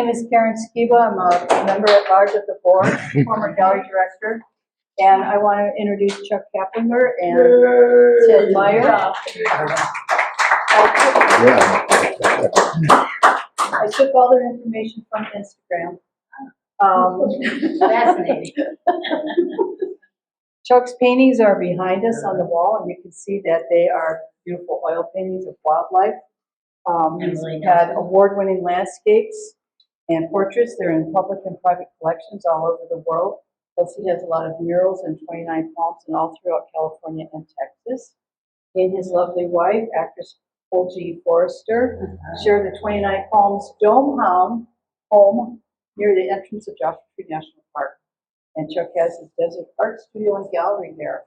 name is Karen Skiba. I'm a member at large of the board, former gallery director. And I want to introduce Chuck Caplinger and Ted Meyer. I took all their information from Instagram. Fascinating. Chuck's paintings are behind us on the wall, and you can see that they are beautiful oil paintings of wildlife. He's had award-winning landscapes and portraits. They're in public and private collections all over the world. Plus, he has a lot of murals in 29 palms and all throughout California and Texas. He and his lovely wife, actress Olgie Forrester, share the 29 Palms Dome home near the entrance of Joshua Tree National Park. And Chuck has his desert art studio and gallery there.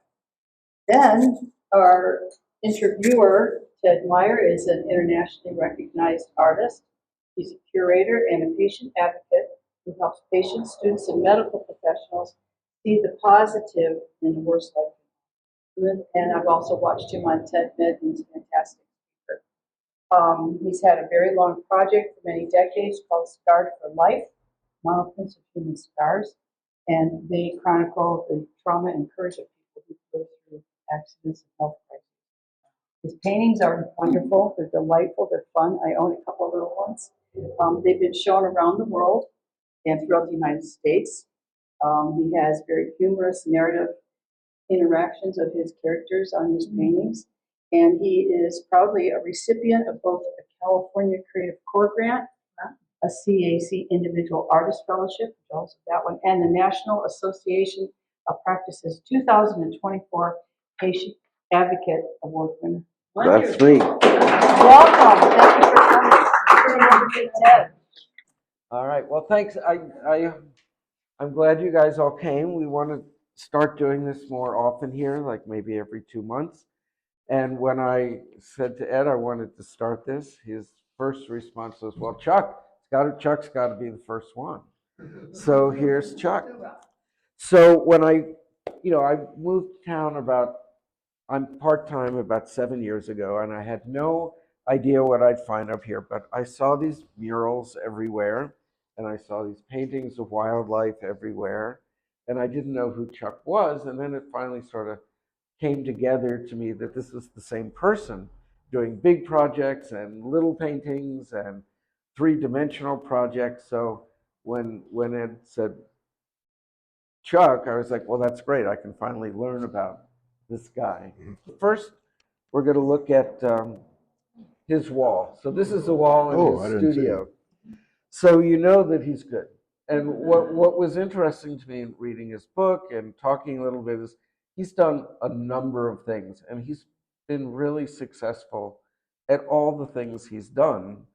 Then our interviewer, Ted Meyer, is an internationally recognized artist. He's a curator and a patient advocate who helps patients, students, and medical professionals see the positive in the worst life. And I've also watched him on TED Med, and he's a fantastic speaker. He's had a very long project for many decades called Scarred for Life, Monoprints of Human Scars, and they chronicle the trauma and courage of people who go through accidents and health crises. His paintings are wonderful, they're delightful, they're fun. I own a couple of little ones. They've been shown around the world and throughout the United States. He has very humorous narrative interactions of his characters on his paintings. And he is proudly a recipient of both a California Creative Corps grant, a CAC Individual Artist Fellowship, which also that one, and the National Association of Practice's 2024 Patient Advocate Award winner. That's me. Welcome. Thank you for coming. Ted. All right. Well, thanks. I'm glad you guys all came. We want to start doing this more often here, like maybe every 2 months. And when I said to Ed I wanted to start this, his first response was, "Well, Chuck's got to be the first one." So here's Chuck. So when I moved to town I'm part-time about 7 years ago, and I had no idea what I'd find up here, but I saw these murals everywhere, and I saw these paintings of wildlife everywhere, and I didn't know who Chuck was, and then it finally sort of came together to me that this was the same person doing big projects and little paintings and three-dimensional projects. So when Ed said Chuck, I was like, well, that's great. I can finally learn about this guy. First, we're going to look at his wall. So this is the wall in his studio. So you know that he's good. And what was interesting to me in reading his book and talking a little bit is he's done a number of things, and he's been really successful at all the things he's done,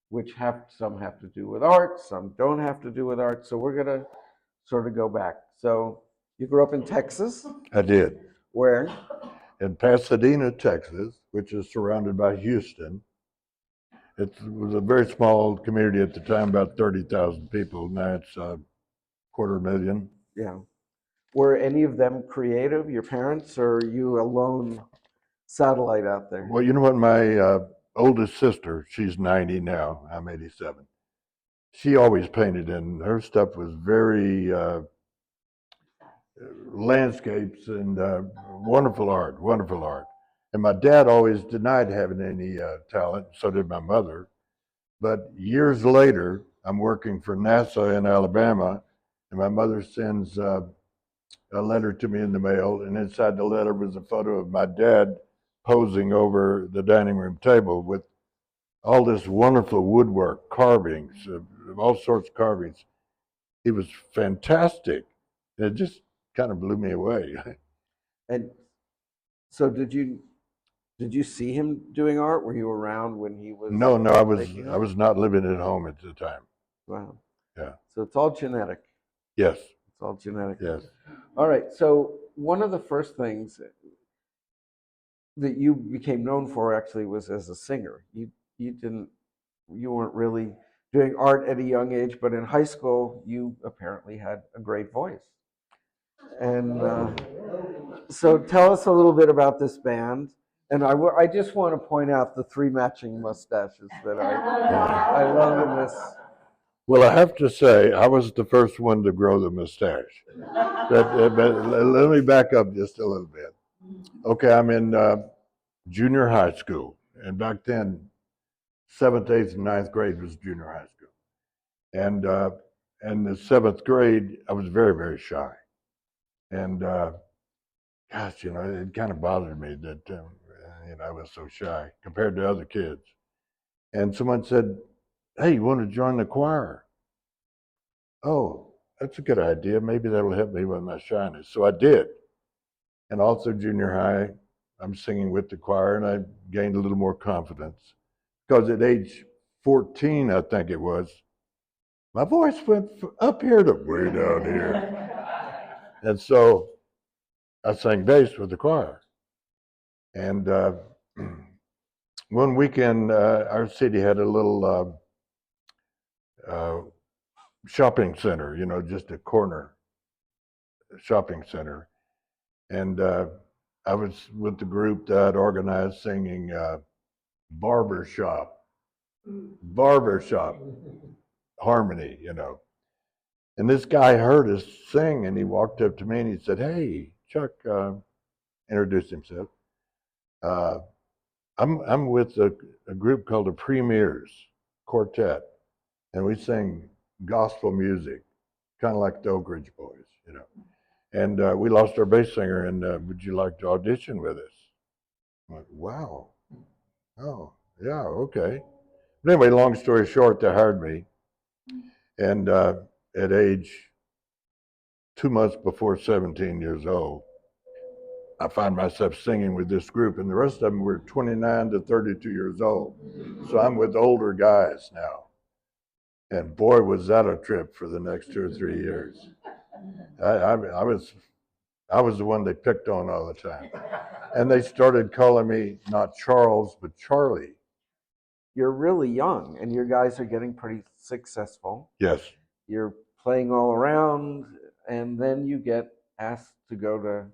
which some have to do with art, some don't have to do with art. So we're going to sort of go back. So you grew up in Texas? I did. Where? In Pasadena, Texas, which is surrounded by Houston. It was a very small community at the time, about 30,000 people. Now it's 250,000. Yeah. Were any of them creative, your parents, or are you a lone satellite out there? Well, you know what? My oldest sister, she's 90 now. I'm 87. She always painted, and her stuff was very landscapes and wonderful art, wonderful art. And my dad always denied having any talent, so did my mother. But years later, I'm working for NASA in Alabama, and my mother sends a letter to me in the mail, and inside the letter was a photo of my dad posing over the dining room table with all this wonderful woodwork, carvings, all sorts of carvings. He was fantastic. It just kind of blew me away. And so did you see him doing art? Were you around when he was? No, I was not living at home at the time. Wow. Yeah. So it's all genetic. Yes. It's all genetic. Yes. All right. So one of the first things that you became known for actually was as a singer. You weren't really doing art at a young age, but in high school you apparently had a great voice. And so tell us a little bit about this band. And I just want to point out the three matching mustaches that I love in this. Well, I have to say, I was the first one to grow the mustache. But let me back up just a little bit. Okay, I'm in junior high school, and back then, seventh, eighth, and ninth grade was junior high school. And in the seventh grade, I was very, very shy. And gosh, it kind of bothered me that I was so shy compared to other kids. And someone said, "Hey, you want to join the choir?" Oh, that's a good idea. Maybe that'll help me with my shyness. So I did. And also junior high, I'm singing with the choir, and I gained a little more confidence because at age 14, I think it was, my voice went up here to way down here. And so I sang bass with the choir. And one weekend, our city had a little shopping center, just a corner shopping center. And I was with the group that organized singing barbershop harmony, And this guy heard us sing, and he walked up to me and he said, "Hey, Chuck," introduced himself. Uh, I'm with a group called the Premiers Quartet, and we sing gospel music, kind of like the Oak Ridge Boys. And we lost our bass singer, and would you like to audition with us? I'm like, wow. Oh, yeah, okay. But anyway, long story short, they hired me. And at age 2 months before 17 years old, I find myself singing with this group, and the rest of them were 29 to 32 years old. So I'm with older guys now. And boy, was that a trip for the next 2 or 3 years. I was the one they picked on all the time. And they started calling me not Charles, but Charlie. You're really young, and your guys are getting pretty successful. Yes. You're playing all around, and then you get asked to go to.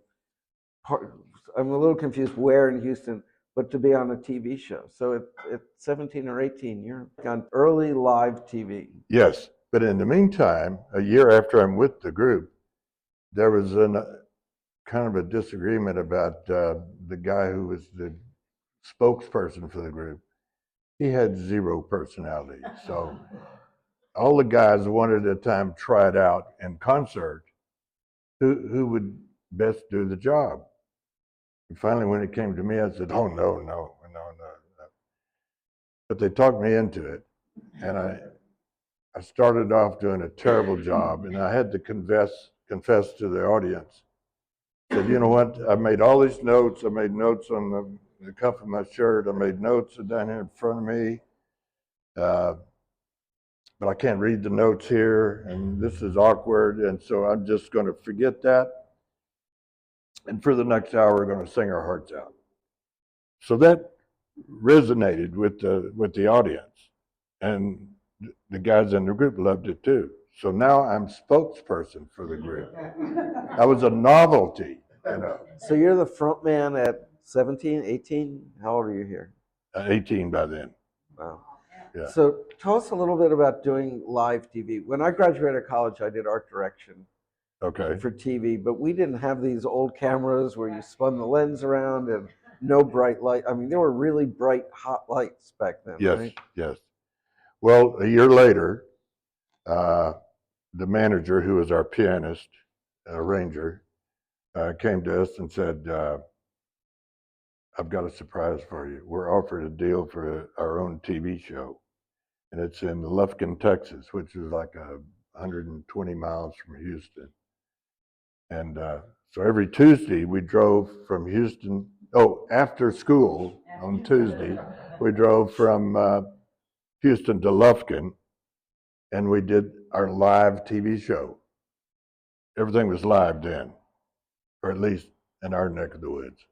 I'm a little confused where in Houston, but to be on a TV show. So at 17 or 18, you're on early live TV. Yes. But in the meantime, a year after I'm with the group, there was kind of a disagreement about the guy who was the spokesperson for the group. He had zero personality. So all the guys one at a time tried out in concert who would best do the job. And finally, when it came to me, I said, "Oh, no. But they talked me into it. And I started off doing a terrible job, and I had to confess to the audience. I said, "You know what? I made all these notes. I made notes on the cuff of my shirt. I made notes down here in front of me. But I can't read the notes here, and this is awkward, and so I'm just going to forget that. And for the next hour, we're going to sing our hearts out." So that resonated with the audience, and the guys in the group loved it too. So now I'm spokesperson for the group. I was a novelty. So you're the front man at 17, 18? How old are you here? 18 by then. Wow. Yeah. So tell us a little bit about doing live TV. When I graduated college, I did art direction Okay. for TV, but we didn't have these old cameras where you spun the lens around and no bright light. I mean, there were really bright, hot lights back then, Yes, right? yes. Well, a year later, the manager, who was our pianist, arranger, came to us and said, "I've got a surprise for you. We're offered a deal for our own TV show, and it's in Lufkin, Texas, which is like 120 miles from Houston." And so every Tuesday we drove from Houston. Oh, after school on Tuesday, we drove from Houston to Lufkin, and we did our live TV show. Everything was live then, or at least in our neck of the woods.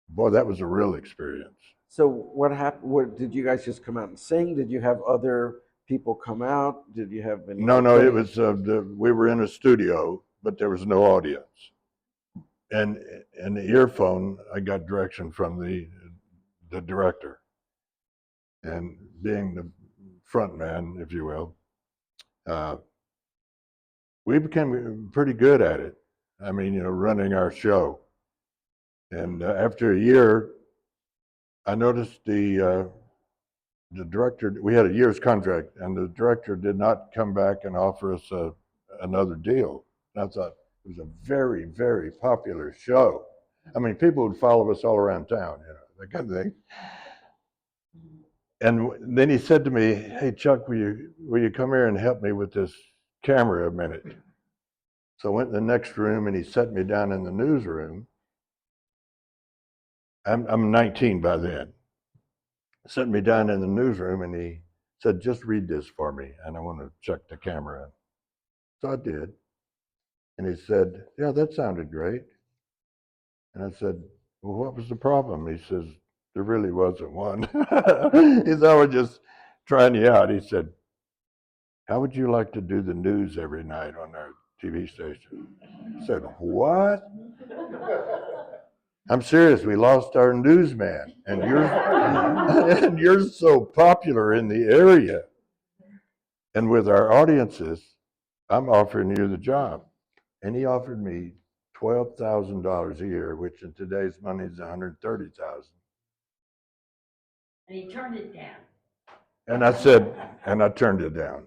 Boy, that was a real experience. So what happened? What, did you guys just come out and sing? Did you have other people come out? Did you have any? No, it was we were in a studio, but there was no audience. And in the earphone, I got direction from the director. And being the front man, if you will, uh, we became pretty good at it. I mean, running our show. And after a year, I noticed the director. We had a year's contract, and the director did not come back and offer us another deal. And I thought it was a very, very popular show. I mean, people would follow us all around town, that kind of thing. And then he said to me, "Hey, Chuck, will you come here and help me with this camera a minute?" So I went in the next room, and he set me down in the newsroom. I'm 19 by then. Set me down in the newsroom, and he said, "Just read this for me, and I want to check the camera." So I did. And he said, "Yeah, that sounded great." And I said, "Well, what was the problem?" He says, "There really wasn't one." He said, "I was just trying you out." He said, "How would you like to do the news every night on our TV station?" I said, "What?" "I'm serious. We lost our newsman, and you're and you're so popular in the area, and with our audiences, I'm offering you the job." And he offered me $12,000 a year, which in today's money is $130,000. And he turned it down. And I turned it down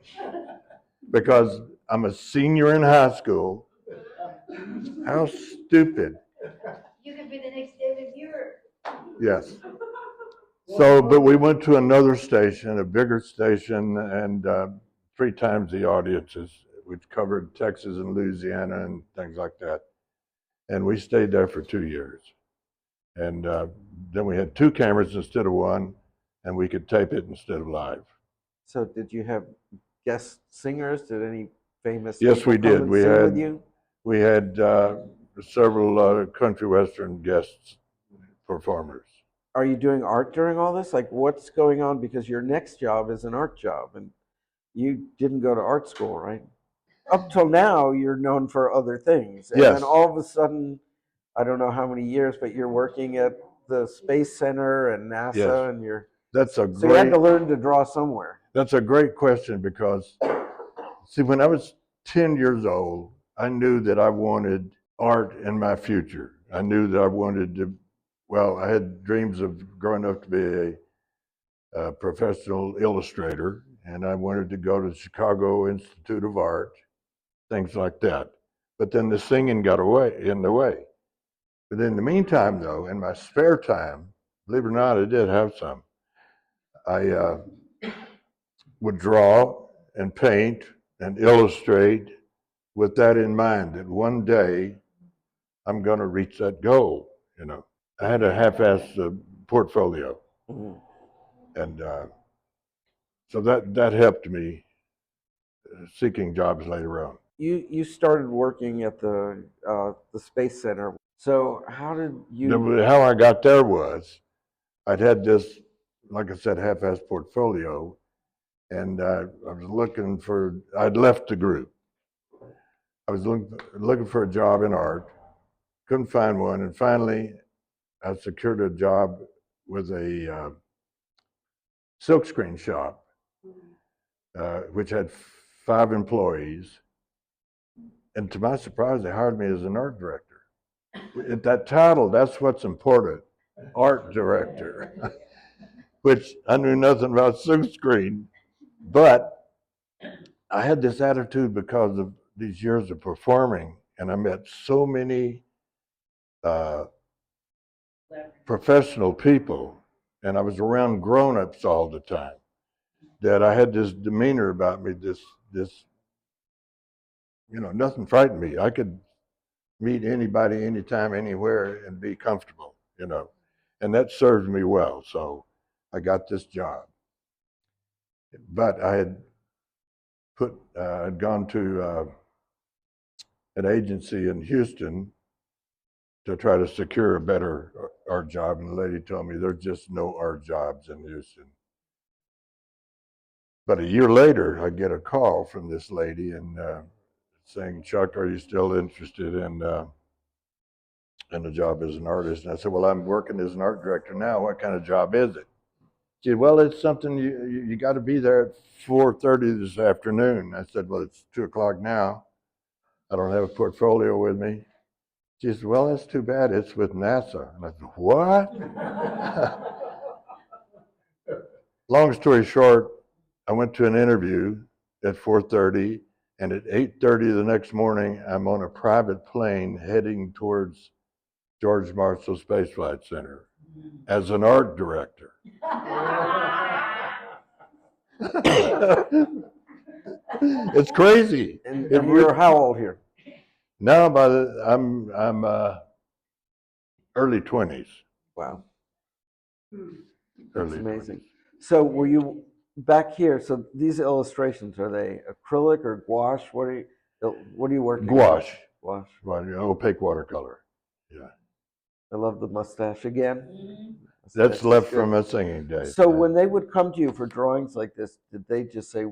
because I'm a senior in high school. How stupid. You could be the next David Muir. Yes. So, but we went to another station, a bigger station, and 3 times the audiences, which covered Texas and Louisiana and things like that. And we stayed there for 2 years. And then we had 2 cameras instead of 1, and we could tape it instead of live. So did you have guest singers? Did any famous Yes, people we come did. and We sing had with you? we had several country western guests performers. Are you doing art during all this? Like, what's going on? Because your next job is an art job, and you didn't go to art school, right? Up till now, you're known for other things, and Yes. then all of a sudden, I don't know how many years, but you're working at the Space Center and NASA, Yes. and you're That's a so you had great to learn to draw somewhere. that's a great question because see, when I was 10 years old, I knew that I wanted art in my future. I knew that I wanted to. Well, I had dreams of growing up to be a professional illustrator, and I wanted to go to the Chicago Institute of Art, things like that. But then the singing got in the way. But in the meantime, though, in my spare time, believe it or not, I did have some. I would draw and paint and illustrate with that in mind, that one day I'm going to reach that goal. I had a half-assed portfolio, Mhm. and so that helped me seeking jobs later on. You started working at the Space Center. So how did you? How I got there was I'd had this, like I said, half-assed portfolio, and I was looking for. I'd left the group. I was looking for a job in art, couldn't find one, and finally I secured a job with a silkscreen shop, which had 5 employees. And to my surprise, they hired me as an art director. At that title, that's what's important, art director, which I knew nothing about silkscreen. But I had this attitude because of these years of performing, and I met so many professional people, and I was around grown-ups all the time, that I had this demeanor about me, this nothing frightened me. I could meet anybody, anytime, anywhere, and be comfortable. And that served me well. So I got this job. But I had I'd gone to an agency in Houston to try to secure a better art job, and the lady told me there's just no art jobs in Houston. But a year later, I get a call from this lady and saying, "Chuck, are you still interested in a job as an artist?" And I said, "Well, I'm working as an art director now. What kind of job is it?" She said, well, it's something you got to be there at 4:30 this afternoon. I said, well, it's 2 o'clock now. I don't have a portfolio with me. She said, well, that's too bad. It's with NASA. And I said, what? Long story short, I went to an interview at 4:30, and at 8:30 the next morning, I'm on a private plane heading towards George Marshall Space Flight Center as an art director. It's crazy. And you're how old here? Now, I'm early 20s. Wow, that's Early amazing. 20s. So were you back here? So these illustrations, are they acrylic or gouache? What are you working on? Gouache, Gouache. opaque watercolor. Yeah, I love the mustache again. that's Mustache is left good. from my singing days. So when they would come to you for drawings like this, did they just say, I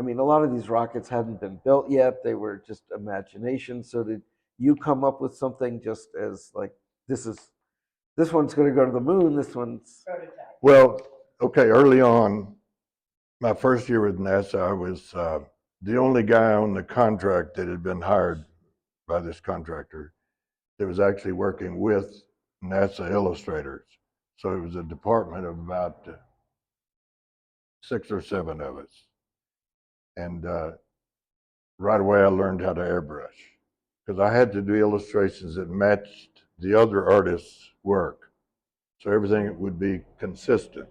mean, a lot of these rockets hadn't been built yet. They were just imagination. So did you come up with something just as like, this one's going to go to the moon, this one's. Prototype. Well, okay, early on, my first year with NASA, I was the only guy on the contract that had been hired by this contractor that was actually working with NASA illustrators. So it was a department of about 6 or 7 of us. And right away, I learned how to airbrush because I had to do illustrations that matched the other artists' work. So everything would be consistent.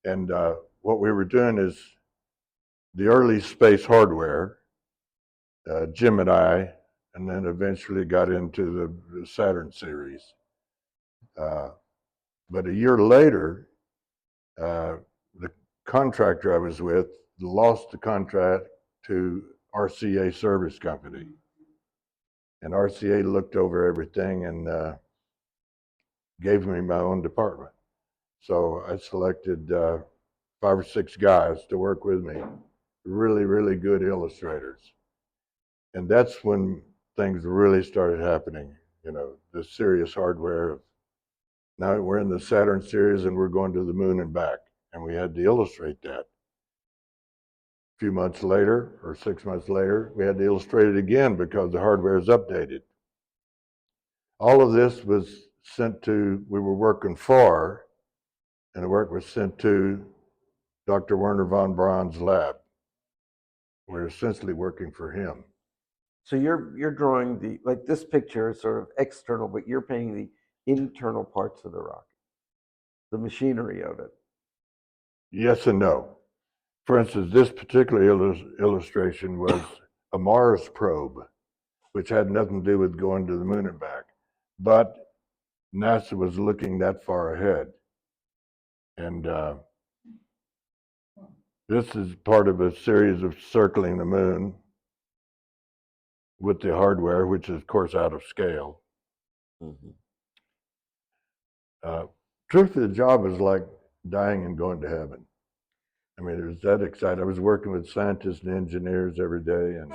And what we were doing is the early space hardware, Gemini, and then eventually got into the Saturn series. But a year later, the contractor I was with lost the contract to RCA Service Company. And RCA looked over everything and gave me my own department. So I selected 5 or 6 guys to work with me, really, really good illustrators. And that's when things really started happening, the serious hardware. Now we're in the Saturn series and we're going to the moon and back. And we had to illustrate that. A few months later, or 6 months later, we had to illustrate it again because the hardware is updated. All of this was we were working for, and the work was sent to Dr. Werner von Braun's lab. We're essentially working for him. So you're drawing like this picture is sort of external, but you're painting the internal parts of the rocket, the machinery of it. Yes and no. For instance, this particular illustration was a Mars probe, which had nothing to do with going to the moon and back. But NASA was looking that far ahead. And this is part of a series of circling the moon with the hardware, which is, of course, out of scale. Mm-hmm. Truth of the job is like dying and going to heaven. I mean, it was that exciting. I was working with scientists and engineers every day, and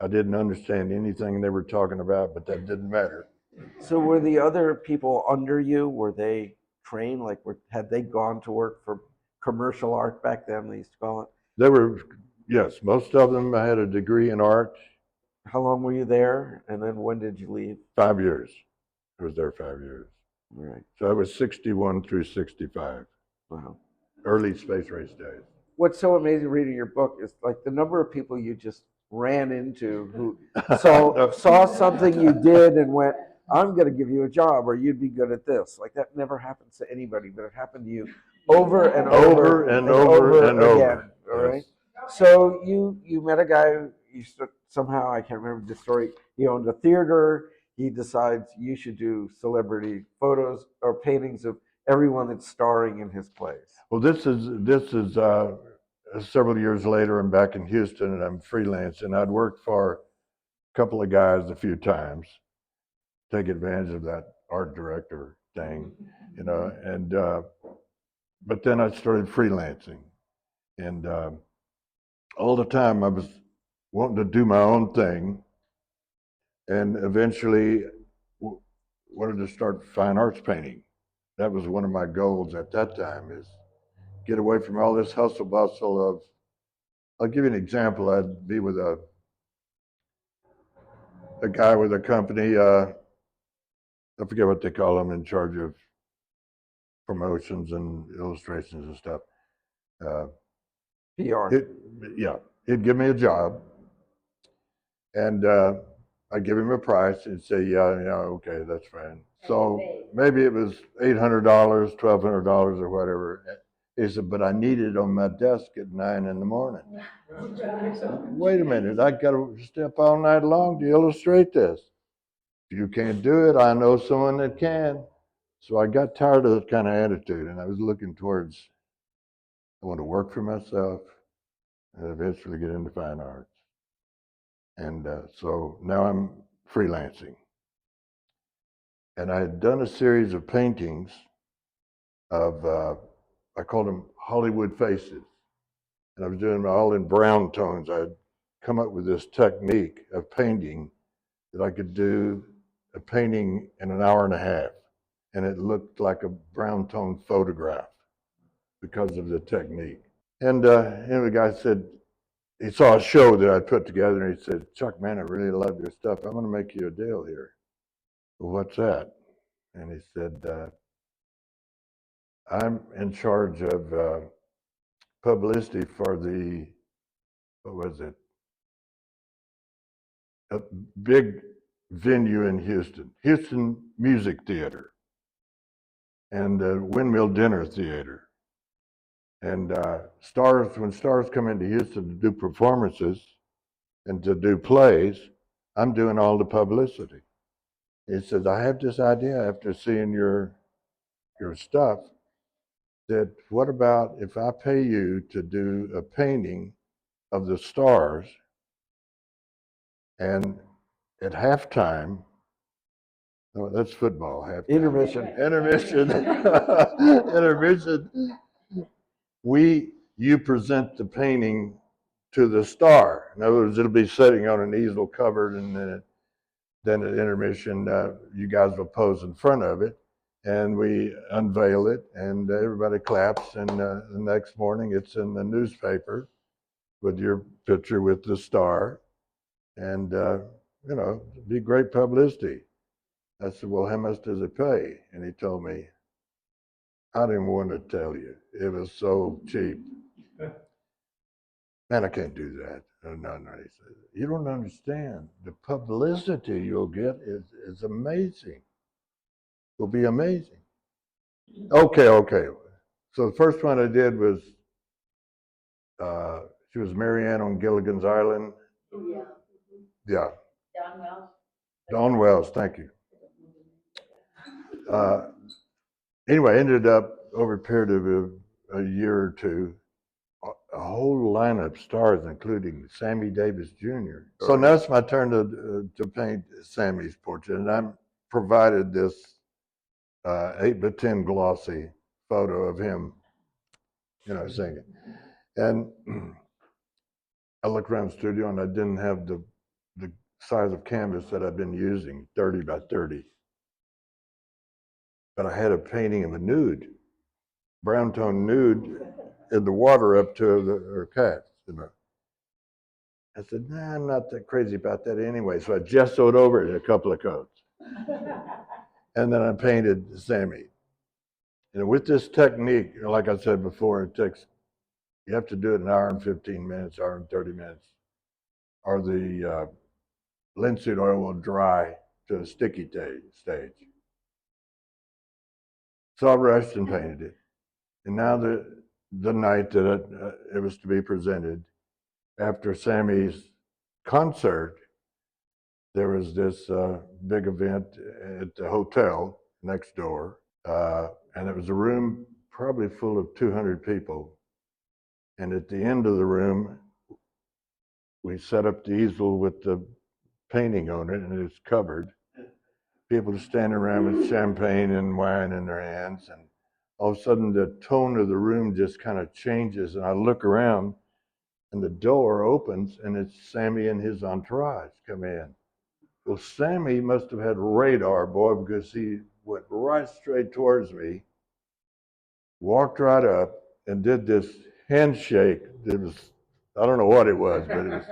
I didn't understand anything they were talking about, but that didn't matter. So were the other people under you, were they trained? Like, had they gone to work for commercial art back then, they used to call it? They were, yes, most of them had a degree in art. How long were you there? And then when did you leave? 5 years. I was there 5 years. Right. So I was 61 through 65. Wow. Early space race days. What's so amazing reading your book is like the number of people you just ran into who saw something you did and went, I'm going to give you a job, or you'd be good at this. Like that never happens to anybody, but it happened to you over and over and over and again. over. All right. So you met a guy who somehow, I can't remember the story. He owned a theater. He decides you should do celebrity photos or paintings of everyone that's starring in his plays. Well, this is several years later. I'm back in Houston and I'm freelancing. I'd worked for a couple of guys a few times, take advantage of that art director thing, and but then I started freelancing, and all the time I was wanting to do my own thing, and eventually wanted to start fine arts painting. that was one of my goals at that time, is get away from all this hustle bustle of, I'll give you an example. I'd be with a guy with a company, I forget what they call them, in charge of promotions and illustrations and stuff. PR. Yeah, he'd give me a job, and I'd give him a price and say, yeah, okay, that's fine. So maybe it was $800, $1,200 or whatever. He said, but I need it on my desk at 9 in the morning. I said, wait a minute, I got to stay up all night long to illustrate this. If you can't do it, I know someone that can. So I got tired of that kind of attitude, and I was looking towards, I want to work for myself and eventually get into fine arts. And so now I'm freelancing. And I had done a series of paintings of, I called them Hollywood faces. And I was doing them all in brown tones. I had come up with this technique of painting that I could do a painting in an hour and a half. And it looked like a brown tone photograph because of the technique. And the guy said, he saw a show that I put together, and he said, Chuck, man, I really love your stuff. I'm going to make you a deal here. Well, what's that? And he said, I'm in charge of publicity for the, what was it? A big venue in Houston Music Theater, and Windmill Dinner Theater. And when stars come into Houston to do performances and to do plays, I'm doing all the publicity. He says, I have this idea after seeing your stuff, that what about if I pay you to do a painting of the stars, and at halftime, no, that's football, halftime. Intermission. Intermission. Intermission. You present the painting to the star. In other words, it'll be sitting on an easel covered, and then at intermission, you guys will pose in front of it, and we unveil it, and everybody claps, and the next morning it's in the newspaper with your picture with the star, and it'd be great publicity. I said, well, how much does it pay? And he told me, I didn't want to tell you. It was so cheap. Man, I can't do that. No. He said, you don't understand. The publicity you'll get is amazing. Will be amazing. Okay. So the first one I did was, she was Marianne on Gilligan's Island. Yeah. Don Wells. Dawn Wells, thank you. Anyway, I ended up over a period of a year or two, a whole lineup of stars, including Sammy Davis Jr. So now it's my turn to paint Sammy's portrait, and I'm provided this 8x10 glossy photo of him, singing. And I looked around the studio, and I didn't have the size of canvas that I've been using, 30 by 30. But I had a painting of a nude, brown tone nude, in the water up to her cats, I said, nah, I'm not that crazy about that anyway. So I gessoed over it in a couple of coats. And then I painted Sammy. And with this technique, like I said before, you have to do it in an hour and 15 minutes, hour and 30 minutes, or the linseed oil will dry to a sticky stage. So I rushed and painted it. And now the night that it was to be presented, after Sammy's concert, there was this big event at the hotel next door, and it was a room probably full of 200 people. And at the end of the room, we set up the easel with the painting on it, and it's covered. People are standing around with champagne and wine in their hands, and all of a sudden the tone of the room just kind of changes, and I look around, and the door opens, and it's Sammy and his entourage come in. Well, Sammy must have had radar, boy, because he went right straight towards me walked right up and did this handshake. It was, I don't know what it was, but it was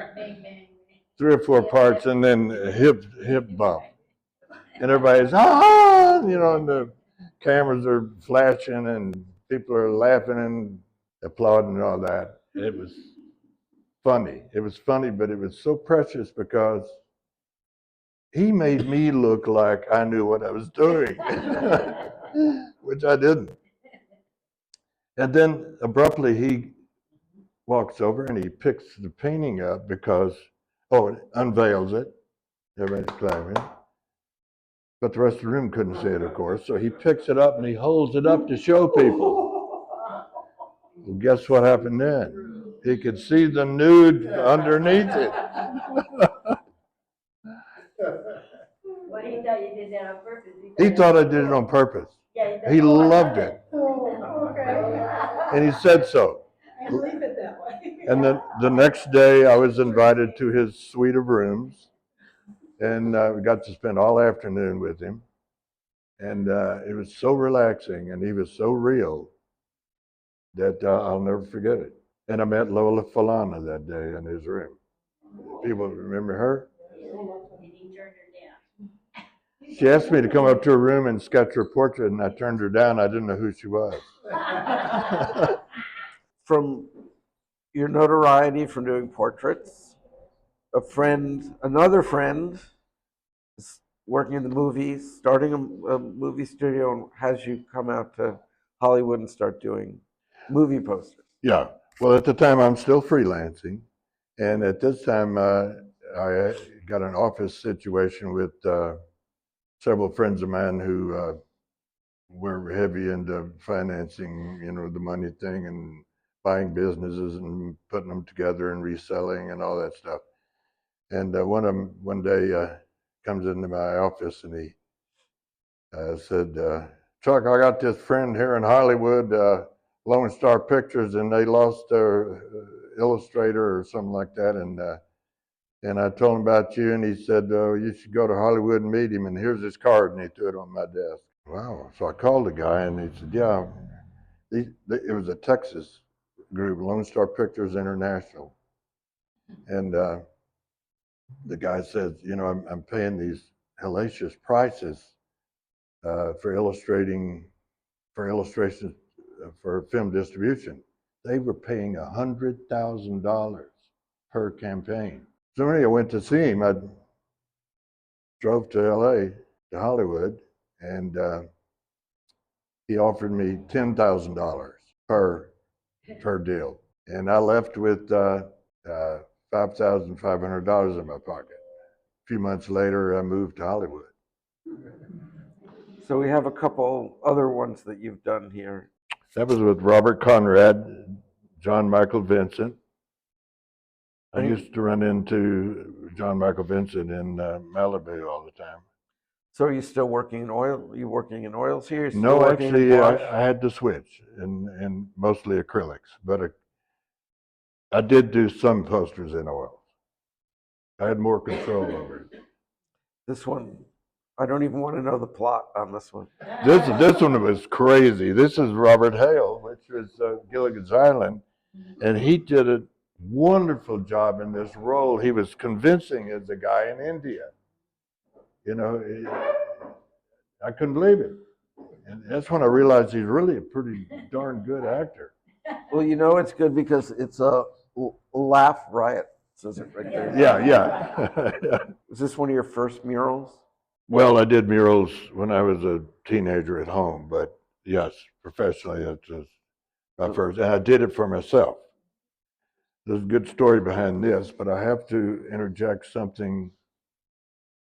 three or four parts, and then a hip bump. And everybody's, ah, and the cameras are flashing and people are laughing and applauding and all that. It was funny. It was funny, but it was so precious because he made me look like I knew what I was doing, which I didn't. And then abruptly he walks over and he picks the painting up because, unveils it. Everybody's clapping. But the rest of the room couldn't see it, of course. So he picks it up and he holds it up to show people. Well, guess what happened then? He could see the nude underneath it. Well, he thought you did that on purpose. He thought I did it on purpose. Yeah, He loved it. Oh, okay. And he said so. I believe it that way. And then the next day I was invited to his suite of rooms, and we got to spend all afternoon with him. And it was so relaxing, and he was so real that I'll never forget it. And I met Lola Falana that day in his room. People remember her? And he turned her down. She asked me to come up to her room and sketch her portrait, and I turned her down. I didn't know who she was. From your notoriety from doing portraits, another friend, is working in the movies, starting a movie studio, and has you come out to Hollywood and start doing movie posters. Yeah. Well, at the time, I'm still freelancing. And at this time, I got an office situation with several friends of mine who were heavy into financing, the money thing and buying businesses and putting them together and reselling and all that stuff. And one of them one day comes into my office and he said, Chuck, I got this friend here in Hollywood, Lone Star Pictures, and they lost their illustrator or something like that. And I told him about you, and he said, you should go to Hollywood and meet him, and here's his card, and he threw it on my desk. Wow. So I called the guy, and he said, yeah, it was a Texas group, Lone Star Pictures International. And the guy says, I'm paying these hellacious prices for illustrations for film distribution. They were paying $100,000 per campaign. So anyway, I went to see him. I drove to LA, to Hollywood, and he offered me $10,000 per deal. And I left with $5,500 in my pocket. A few months later, I moved to Hollywood. So we have a couple other ones that you've done here. That was with Robert Conrad, John Michael Vincent. I used to run into John Michael Vincent in Malibu all the time. So are you still working in oil? Are you working in oils here? No, actually, I had to switch and mostly acrylics, but I did do some posters in oils. I had more control over it. This one, I don't even want to know the plot on this one. This one was crazy. This is Robert Hale, which was Gilligan's Island, and he did a wonderful job in this role. He was convincing as a guy in India. I couldn't believe it. And that's when I realized he's really a pretty darn good actor. Well, it's good because it's a laugh riot, says it right there. Yeah. Was this one of your first murals? Well, I did murals when I was a teenager at home, but yes, professionally, that's just my first. And I did it for myself. There's a good story behind this, but I have to interject something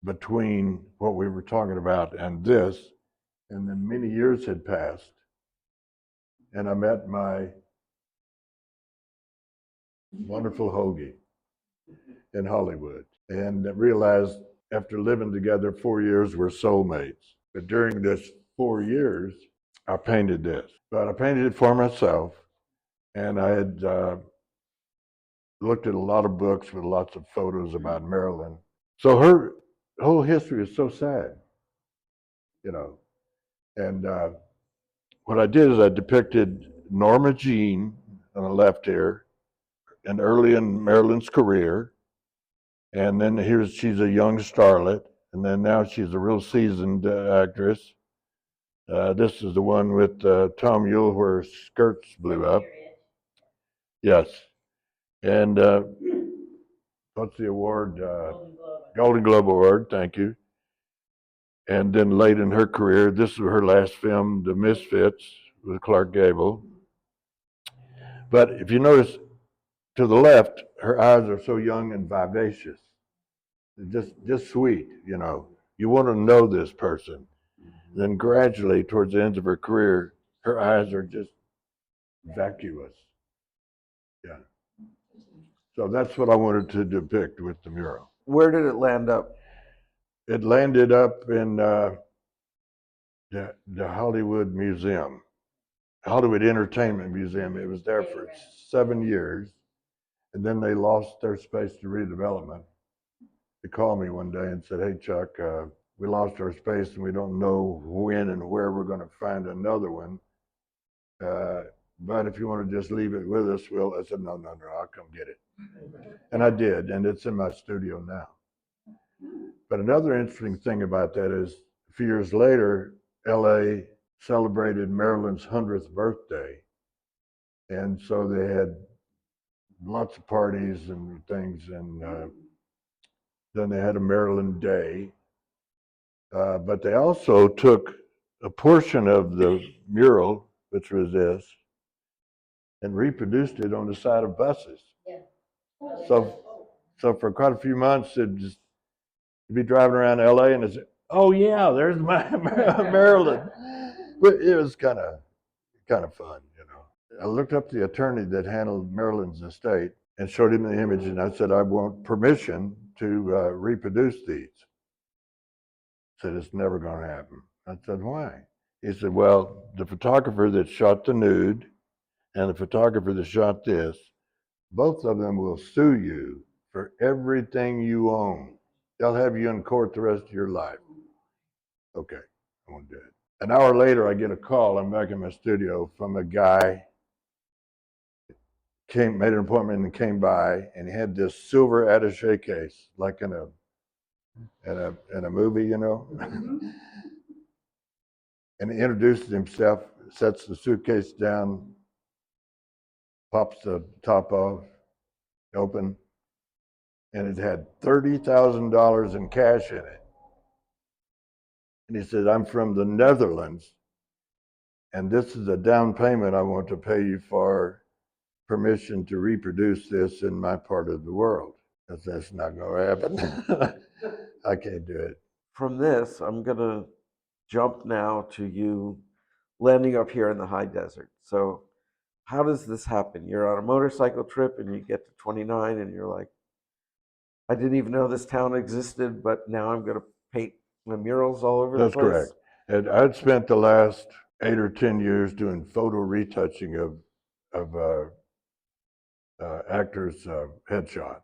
between what we were talking about and this. And then many years had passed, and I met my wonderful Hoagie in Hollywood, and realized after living together 4 years, we're soulmates. But during this 4 years, I painted this. But I painted it for myself, and I had looked at a lot of books with lots of photos about Marilyn. So her whole history is so sad, and what I did is I depicted Norma Jean on the left here, and early in Marilyn's career, and then she's a young starlet, and then now she's a real seasoned actress. This is the one with Tom Yule where her skirts blew up. Yes, and what's the award? Golden Globe Award. Thank you. And then late in her career, this is her last film, The Misfits, with Clark Gable. But if you notice to the left, her eyes are so young and vivacious. Just sweet, you know. You want to know this person. Then gradually, towards the end of her career, her eyes are just vacuous. Yeah. So that's what I wanted to depict with the mural. Where did it land up? It landed up in the Hollywood Museum, Hollywood Entertainment Museum. It was there for 7 years, and then they lost their space to redevelopment. They called me one day and said, "Hey, Chuck, we lost our space and we don't know when and where we're going to find another one. But if you want to just leave it with us, I said, no, I'll come get it. And I did, and it's in my studio now. But another interesting thing about that is a few years later, LA celebrated Marilyn's 100th birthday. And so they had lots of parties and things, and then they had a Marilyn Day. But they also took a portion of the mural, which was this, and reproduced it on the side of buses. Yeah. So for quite a few months, you'd be driving around LA and it's, oh yeah, there's my Marilyn. But it was kind of fun, you know. I looked up the attorney that handled Marilyn's estate and showed him the image, and I said, I want permission to reproduce these. He said, it's never going to happen. I said, why? He said, well, the photographer that shot the nude and the photographer that shot this, both of them will sue you for everything you own. They'll have you in court the rest of your life. Okay, I won't do it. An hour later, I get a call. I'm back in my studio from a guy. Made an appointment and came by, and he had this silver attaché case, like in a movie, you know. And he introduces himself, sets the suitcase down, pops the top off, open, and it had $30,000 in cash in it. And he said, I'm from the Netherlands, and this is a down payment I want to pay you for permission to reproduce this in my part of the world. That's not going to happen. I can't do it. From this, I'm going to jump now to you landing up here in the high desert. So how does this happen? You're on a motorcycle trip and you get to 29 and you're like, I didn't even know this town existed, but now I'm going to paint the murals all over the place. That's correct. And I'd spent the last 8 or 10 years doing photo retouching of actors' headshots.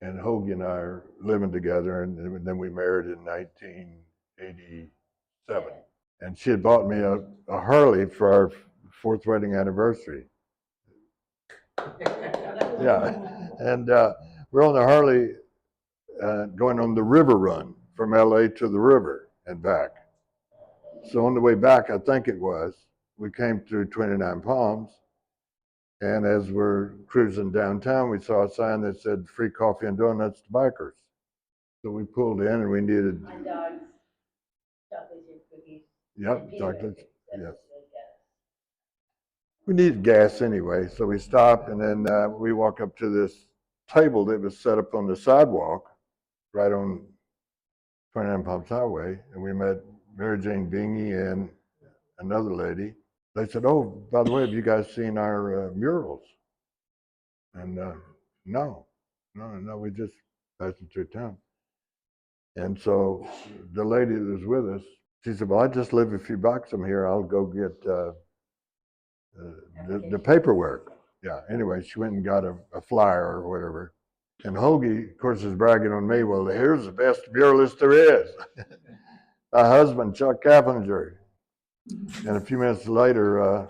And Hoagie and I are living together, and then we married in 1987. And she had bought me a Harley for our 4th wedding anniversary. Yeah, and we're on the Harley going on the river run from LA to the river and back. So on the way back, I think it was, we came through 29 Palms, and as we're cruising downtown, we saw a sign that said free coffee and donuts to bikers. So we pulled in and we needed. My dogs, chocolates and cookies. Yep, chocolates, yes. We needed gas anyway, so we stopped, and then we walk up to this table that was set up on the sidewalk right on 29 Palms Highway, and we met Mary Jane Bingy and another lady. They said, oh, by the way, have you guys seen our murals? And no, we just passing through town. And so the lady that was with us, she said, well, I just live a few blocks from here. I'll go get the paperwork. Yeah, anyway, she went and got a flyer or whatever. And Hoagie, of course, is bragging on me, well, here's the best muralist there is. My husband, Chuck Caplinger. And a few minutes later,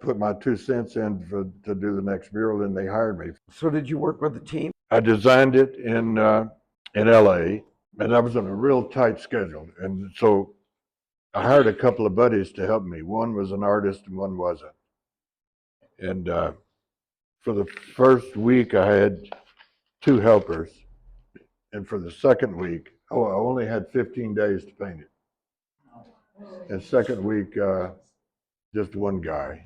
put my 2 cents in to do the next mural, and they hired me. So did you work with the team? I designed it in LA, and I was on a real tight schedule. And so I hired a couple of buddies to help me. One was an artist and one wasn't. And for the first week, I had 2 helpers. And for the second week, I only had 15 days to paint it. And second week, just one guy.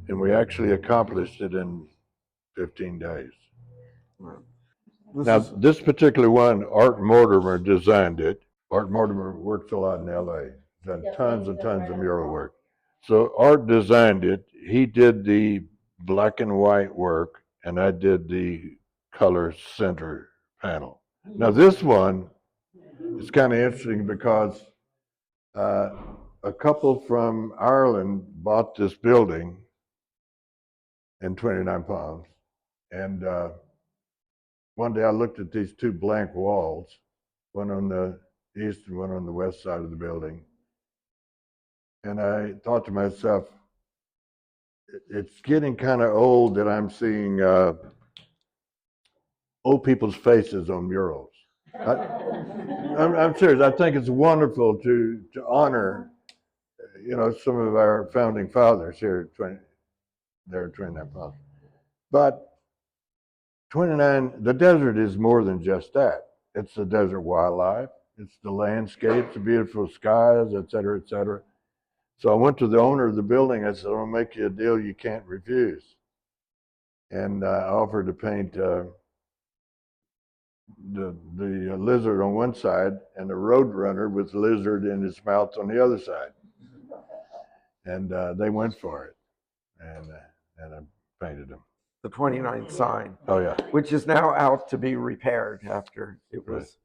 And we actually accomplished it in 15 days. Now, this particular one, Art Mortimer designed it. Art Mortimer works a lot in LA, done tons and tons of mural work. So Art designed it. He did the black and white work, and I did the color center panel. Now, this one is kind of interesting because a couple from Ireland bought this building in 29 Palms, and one day I looked at these 2 blank walls, one on the east and one on the west side of the building. And I thought to myself, it's getting kind of old that I'm seeing old people's faces on murals. I'm serious. I think it's wonderful to honor, some of our founding fathers here at 29 Palms. But 29, the desert is more than just that. It's the desert wildlife. It's the landscapes, the beautiful skies, et cetera, et cetera. So I went to the owner of the building. I said, I'll make you a deal you can't refuse. And I offered to paint the lizard on one side and the road runner with the lizard in his mouth on the other side. And they went for it. And I painted them. The 29 sign. Oh, yeah. Which is now out to be repaired after it was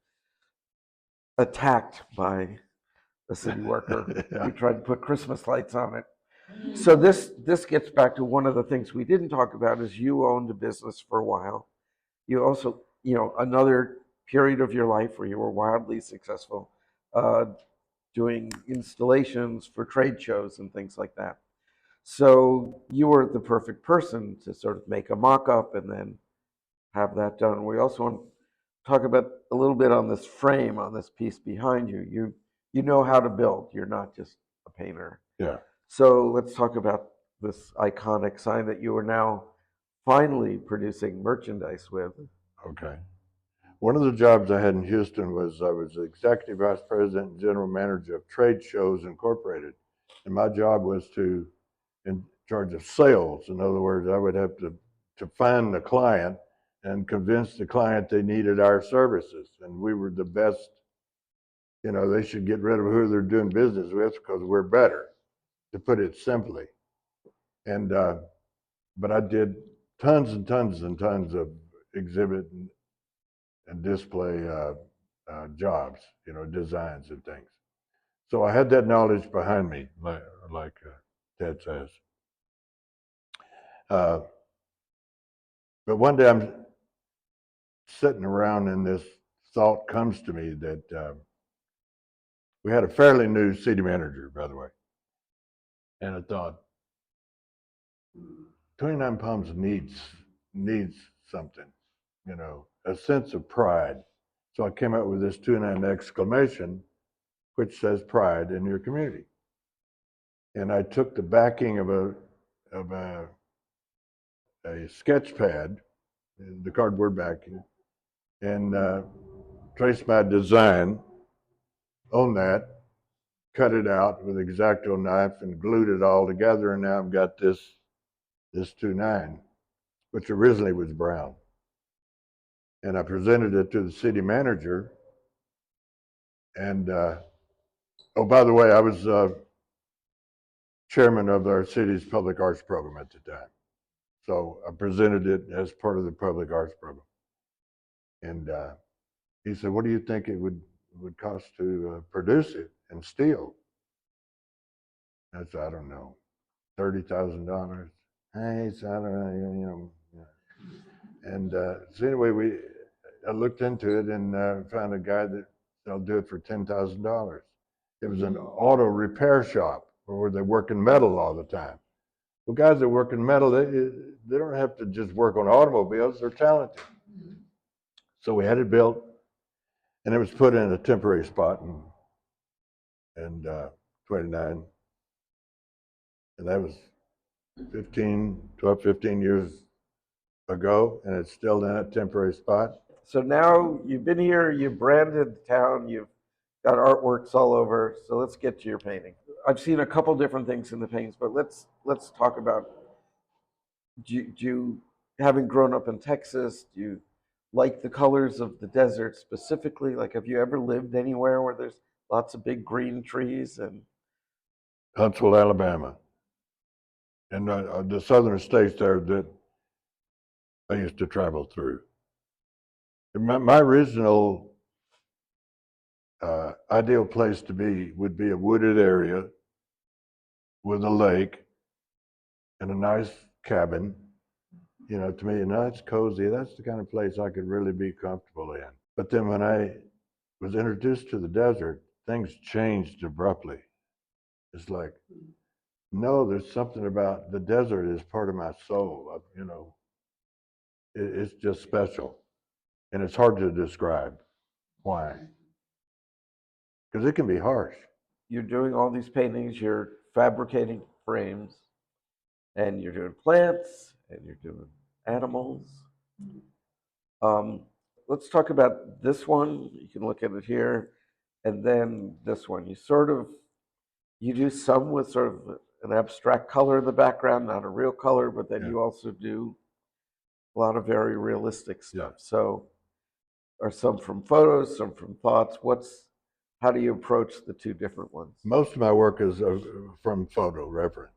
attacked by a city worker who tried to put Christmas lights on it. So this gets back to one of the things we didn't talk about is you owned a business for a while. You also, another period of your life where you were wildly successful, doing installations for trade shows and things like that. So you were the perfect person to sort of make a mock-up and then have that done. We also want to talk about a little bit on this frame, on this piece behind you. You know how to build. You're not just a painter. Yeah. So let's talk about this iconic sign that you are now finally producing merchandise with. Okay. One of the jobs I had in Houston was I was the executive vice president and general manager of Trade Shows Incorporated. And my job was in charge of sales. In other words, I would have to find the client and convince the client they needed our services. And we were the best, they should get rid of who they're doing business with because we're better, to put it simply. And, but I did tons and tons and tons of exhibit and display jobs, designs and things. So I had that knowledge behind me, like Ted says. But one day I'm sitting around and this thought comes to me that we had a fairly new city manager, by the way. And I thought, 29 Palms needs something, a sense of pride. So I came up with this 29 exclamation, which says pride in your community. And I took the backing of a sketch pad, the cardboard backing, and traced my design on that, cut it out with an X-Acto knife and glued it all together. And now I've got this 29, which originally was brown. And I presented it to the city manager. And, oh, by the way, I was chairman of our city's public arts program at the time. So I presented it as part of the public arts program. And he said, what do you think it would cost to produce it in steel? I said, I don't know, $30,000. Hey, so I don't know, And so anyway, I looked into it and found a guy that I'll do it for $10,000. It was an auto repair shop where they work in metal all the time. Well, guys that work in metal, they don't have to just work on automobiles, they're talented. So we had it built, and it was put in a temporary spot in 29. And that was 15 years ago, and it's still in that temporary spot. So now you've been here, you've branded the town, you've got artworks all over. So let's get to your painting. I've seen a couple different things in the paintings, but let's talk about, do you, having grown up in Texas, do you like the colors of the desert specifically? Like, have you ever lived anywhere where there's lots of big green trees? And Huntsville, Alabama, and the southern states there that I used to travel through. And my original ideal place to be would be a wooded area with a lake and a nice cabin. You know, to me, a nice, cozy, that's the kind of place I could really be comfortable in. But then when I was introduced to the desert, things changed abruptly. It's like, no, there's something about the desert is part of my soul. You know, it's just special. And it's hard to describe why. Because it can be harsh. you're doing all these paintings, you're fabricating frames, and you're doing plants, and you're doing animals. Um, let's talk about this one. You can look at it here, and then this one. You do some with sort of an abstract color in the background, not a real color, but then you also do a lot of very realistic stuff. So, are some from photos, some from thoughts? How do you approach the two different ones? Most of my work is from photo reference.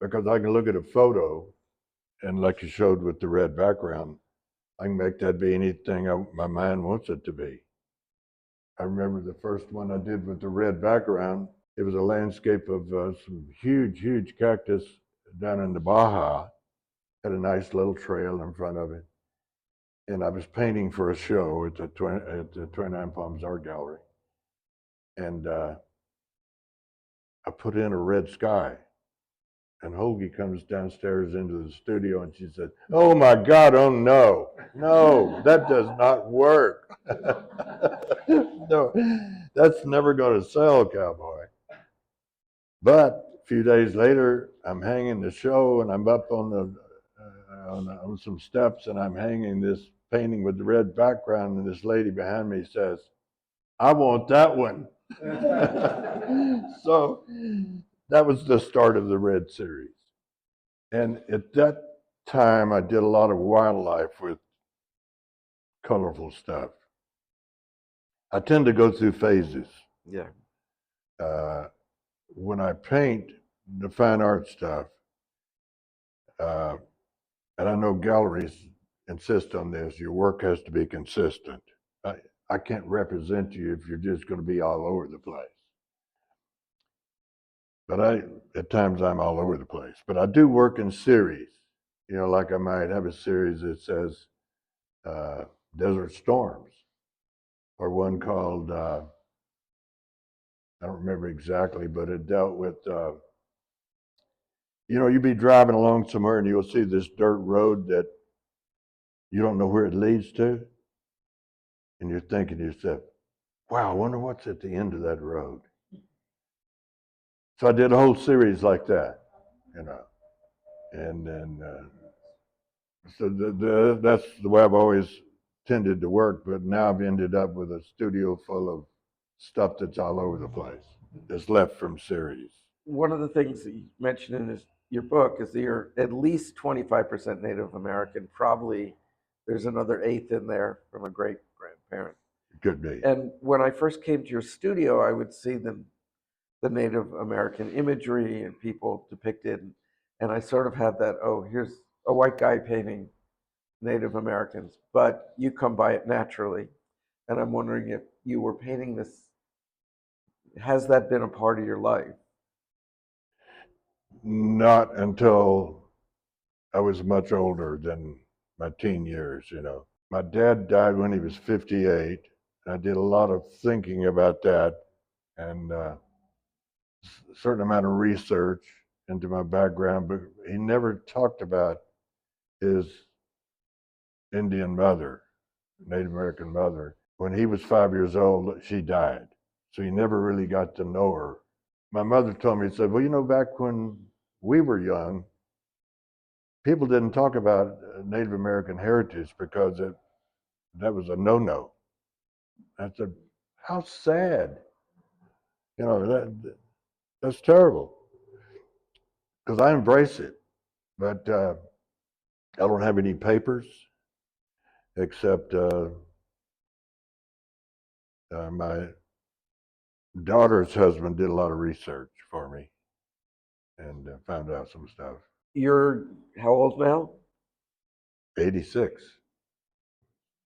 Because I can look at a photo, and like you showed with the red background, I can make that be anything my mind wants it to be. I remember the first one I did with the red background. It was a landscape of some huge, huge cactus down in the Baja. Had a nice little trail in front of it. And I was painting for a show at the 29 Palms Art Gallery. And I put in a red sky. And Hoagie comes downstairs into the studio and she said, "Oh my God, oh no, no, that does not work." No, that's never going to sell, cowboy. But a few days later, I'm hanging the show and I'm up on on some steps and I'm hanging this painting with the red background, and this lady behind me says, "I want that one." So that was the start of the Red series. And at that time, I did a lot of wildlife with colorful stuff. I tend to go through phases. Yeah. When I paint the fine art stuff, and I know galleries insist on this, your work has to be consistent. I can't represent you if you're just going to be all over the place. But at times I'm all over the place. But I do work in series. You know, like I might have a series that says Desert Storms, or one called, I don't remember exactly, but it dealt with, you know, you'd be driving along somewhere and you'll see this dirt road that you don't know where it leads to. And you're thinking to yourself, wow, I wonder what's at the end of that road. So I did a whole series like that, you know. And then, so that's the way I've always tended to work, but now I've ended up with a studio full of stuff that's all over the place, that's left from series. One of the things that you mentioned in your book is that you're at least 25% Native American. Probably there's another eighth in there from a great grandparent. It could be. And when I first came to your studio, I would see the Native American imagery and people depicted. And I sort of had that, oh, here's a white guy painting Native Americans, but you come by it naturally. And I'm wondering if you were painting this, has that been a part of your life? Not until I was much older than my teen years, you know. My dad died when he was 58, I did a lot of thinking about that and a certain amount of research into my background, but he never talked about his Indian mother, Native American mother. When he was 5 years old, she died. So he never really got to know her. My mother told me, said, well, you know, back when we were young, people didn't talk about Native American heritage because that was a no-no. I said, how sad. You know, that's terrible. Because I embrace it. But I don't have any papers except my daughter's husband did a lot of research for me and found out some stuff. You're how old now? 86,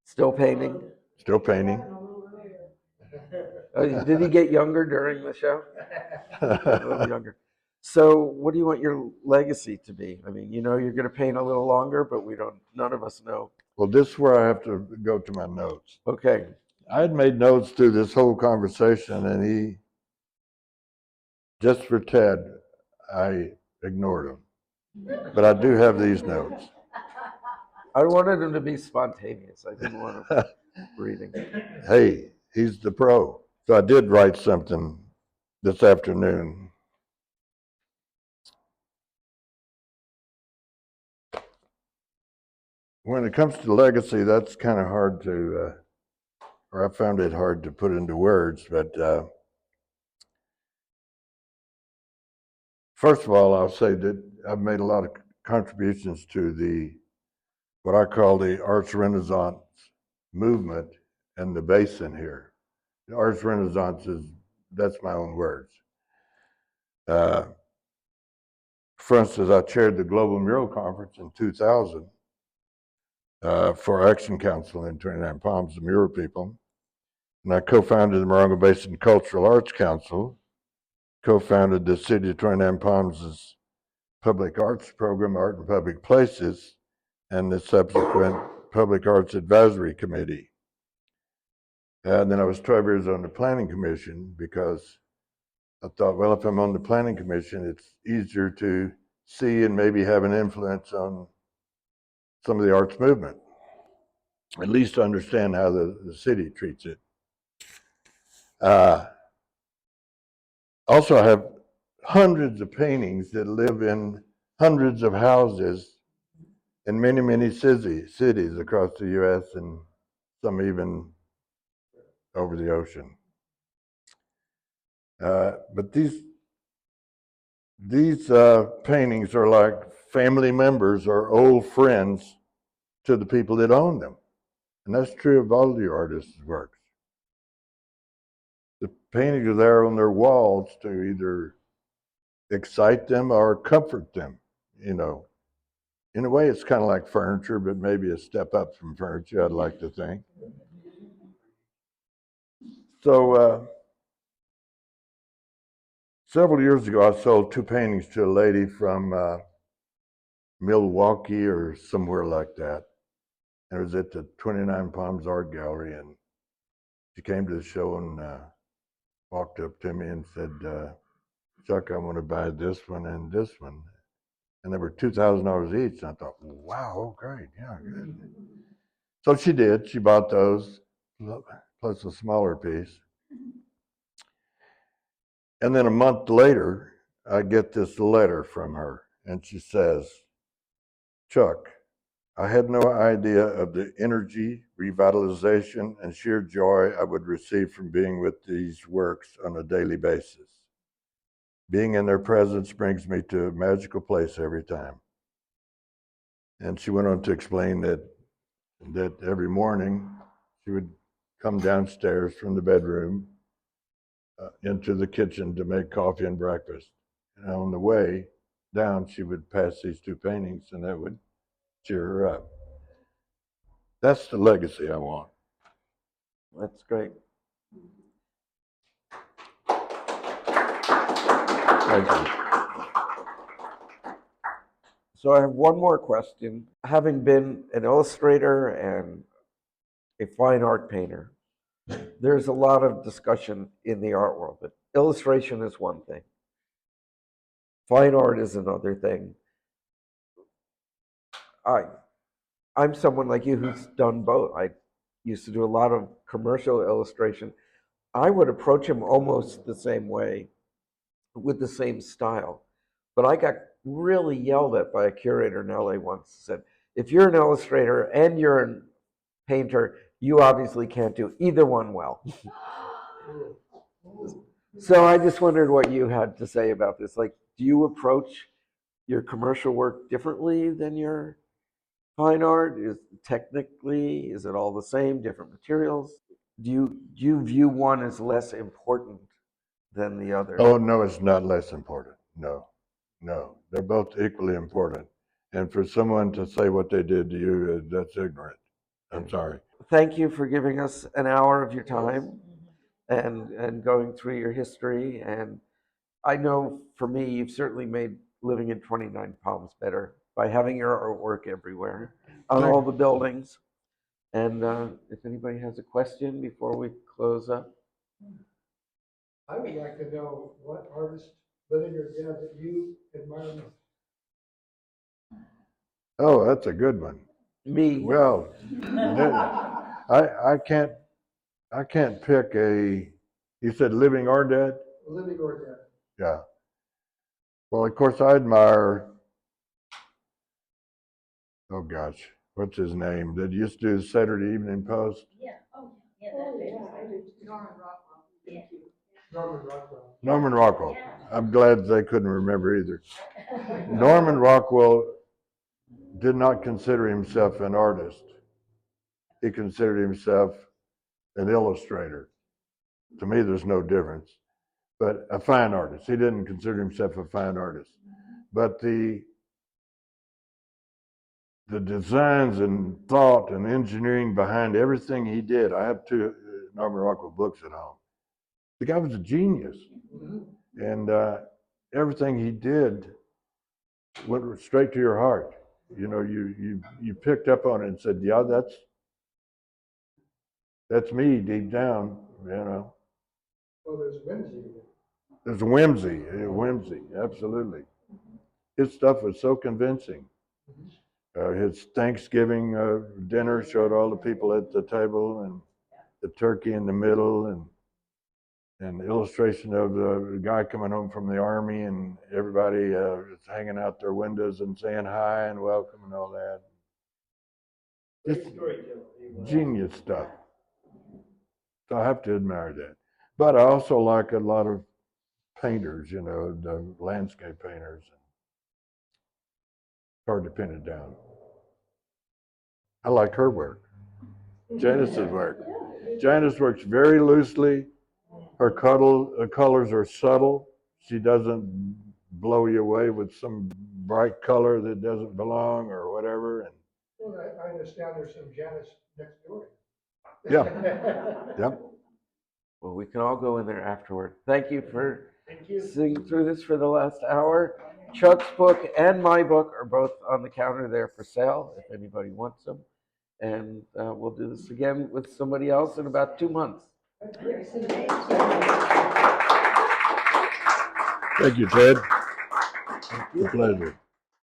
Still painting? still painting. Did he get younger during the show? A little younger. So, what do you want your legacy to be? I mean, you know, you're going to paint a little longer, but none of us know. Well, this is where I have to go to my notes. Okay. I had made notes through this whole conversation, and just for Ted, I ignored him. But I do have these notes. I wanted him to be spontaneous. I didn't want him reading. Hey, he's the pro. So I did write something this afternoon. When it comes to legacy, that's kind of hard to, or I found it hard to put into words, but first of all, I'll say that I've made a lot of contributions to what I call the Arts Renaissance movement and the basin here. The Arts Renaissance that's my own words. For instance, I chaired the Global Mural Conference in 2000 for Action Council in 29 Palms, the mural people. And I co-founded the Morongo Basin Cultural Arts Council, co-founded the City of 29 Palms' public arts program, Art in Public Places, and the subsequent Public Arts Advisory Committee. And then I was 12 years on the Planning Commission because I thought, well, if I'm on the Planning Commission, it's easier to see and maybe have an influence on some of the arts movement, at least to understand how the city treats it. Also, I have hundreds of paintings that live in hundreds of houses in many, many cities across the U.S. and some even over the ocean. But these paintings are like family members or old friends to the people that own them. And that's true of all the artists' works. The paintings are there on their walls to either excite them or comfort them, you know. In a way, it's kind of like furniture, but maybe a step up from furniture, I'd like to think. So several years ago, I sold 2 paintings to a lady from Milwaukee or somewhere like that. And it was at the 29 Palms Art Gallery. And she came to the show and walked up to me and said, Chuck, I want to buy this one and this one. And they were $2,000 each. And I thought, wow, great, yeah, good. So she did. She bought those, plus a smaller piece. And then a month later, I get this letter from her. And she says, Chuck, I had no idea of the energy, revitalization, and sheer joy I would receive from being with these works on a daily basis. Being in their presence brings me to a magical place every time. And she went on to explain that every morning she would come downstairs from the bedroom into the kitchen to make coffee and breakfast. And on the way down, she would pass these 2 paintings, and that would cheer her up. That's the legacy I want. That's great. Thank you. So I have one more question. Having been an illustrator and a fine art painter, there's a lot of discussion in the art world, but illustration is one thing. Fine art is another thing. I'm someone like you who's done both. I used to do a lot of commercial illustration. I would approach him almost the same way, with the same style. But I got really yelled at by a curator in LA once. Said, if you're an illustrator and you're a painter, you obviously can't do either one well. So I just wondered what you had to say about this. Like, do you approach your commercial work differently than your fine art? Is it all the same, different materials? Do you view one as less important than the other? Oh, no, it's not less important. No, no. They're both equally important. And for someone to say what they did to you, that's ignorant. I'm sorry. Thank you for giving us an hour of your time and going through your history. And I know for me, you've certainly made living in 29 Palms better by having your artwork everywhere on all the buildings. And if anybody has a question before we close up. I would like to know what artist, living or dead, that you admire most. Oh, that's a good one. Me. Well, I can't pick a, you said living or dead? Living or dead. Yeah. Well, of course, I admire, oh gosh, what's his name? That used to do the Saturday Evening Post? Yeah, oh, yeah, Oh, that's yeah, it. I do. Norman Rockwell. Thank you. Norman Rockwell. Norman Rockwell. I'm glad they couldn't remember either. Norman Rockwell did not consider himself an artist. He considered himself an illustrator. To me, there's no difference, but a fine artist. He didn't consider himself a fine artist. But the designs and thought and engineering behind everything he did, I have two Norman Rockwell books at home. The guy was a genius. And everything he did went straight to your heart. You know, you picked up on it and said, yeah, that's me deep down, you know. Well, there's whimsy. There's whimsy, absolutely. His stuff was so convincing. His Thanksgiving dinner showed all the people at the table and the turkey in the middle and the illustration of the guy coming home from the army and everybody is hanging out their windows and saying hi and welcome and all that. Just genius stuff. So I have to admire that. But I also like a lot of painters, you know, the landscape painters. It's hard to pin it down. I like her work. Janice's work. Janice works very loosely. Her colors are subtle. She doesn't blow you away with some bright color that doesn't belong or whatever. And Well, I understand there's some Janice next door. yeah, yep. Well, we can all go in there afterward. Thank you for sitting through this for the last hour. Chuck's book and my book are both on the counter there for sale if anybody wants them. And we'll do this again with somebody else in about 2 months. Thank you, Ted. It's a pleasure.